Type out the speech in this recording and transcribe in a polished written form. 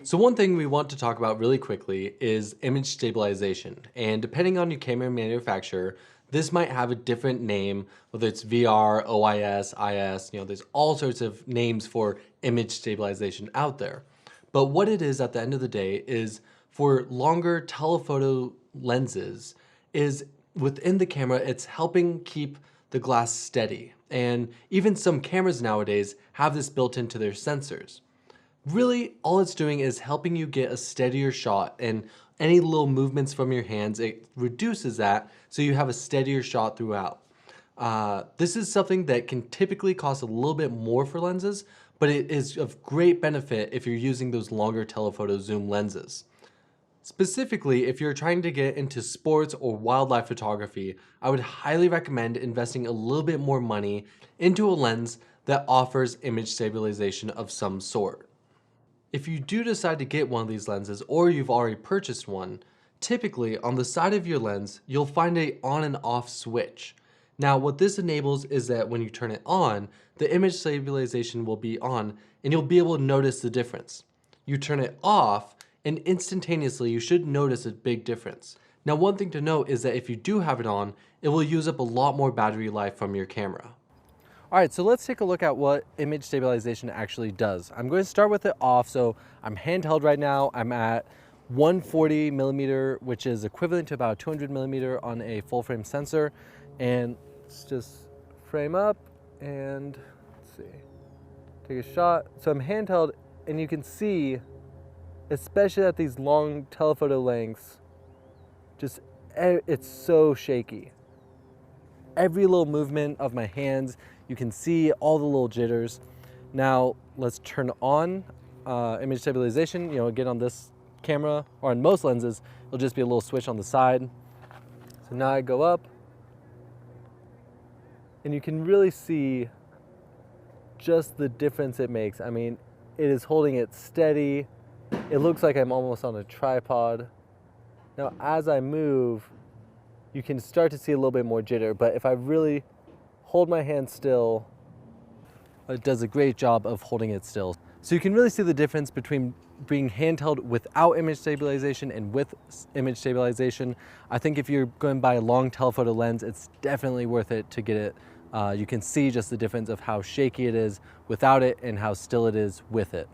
So one thing we want to talk about really quickly is image stabilization. And depending on your camera manufacturer, this might have a different name, whether it's VR, OIS, IS, there's all sorts of names for image stabilization out there. But what it is at the end of the day is for longer telephoto lenses is within the camera, it's helping keep the glass steady. And even some cameras nowadays have this built into their sensors. Really, all it's doing is helping you get a steadier shot, and any little movements from your hands, it reduces that so you have a steadier shot throughout. This is something that can typically cost a little bit more for lenses, but it is of great benefit if you're using those longer telephoto zoom lenses. Specifically, if you're trying to get into sports or wildlife photography, I would highly recommend investing a little bit more money into a lens that offers image stabilization of some sort. If you do decide to get one of these lenses or you've already purchased one, typically on the side of your lens, you'll find a on and off switch. Now what this enables is that when you turn it on, the image stabilization will be on and you'll be able to notice the difference. You turn it off and instantaneously you should notice a big difference. Now one thing to note is that if you do have it on, it will use up a lot more battery life from your camera. All right, so let's take a look at what image stabilization actually does. I'm going to start with it off. So I'm handheld right now. I'm at 140 millimeter, which is equivalent to about 200 millimeter on a full frame sensor. And let's just frame up and let's see, take a shot. So I'm handheld and you can see, especially at these long telephoto lengths, it's so shaky. Every little movement of my hands, you can see all the little jitters. Now let's turn on image stabilization. Again, on this camera or on most lenses, it'll just be a little switch on the side. So now I go up and you can really see just the difference it makes. I mean, it is holding it steady. It looks like I'm almost on a tripod. Now as I move, you can start to see a little bit more jitter, but if I really hold my hand still, it does a great job of holding it still. So you can really see the difference between being handheld without image stabilization and with image stabilization. I think if you're going to buy a long telephoto lens, it's definitely worth it to get it. You can see just the difference of how shaky it is without it and how still it is with it.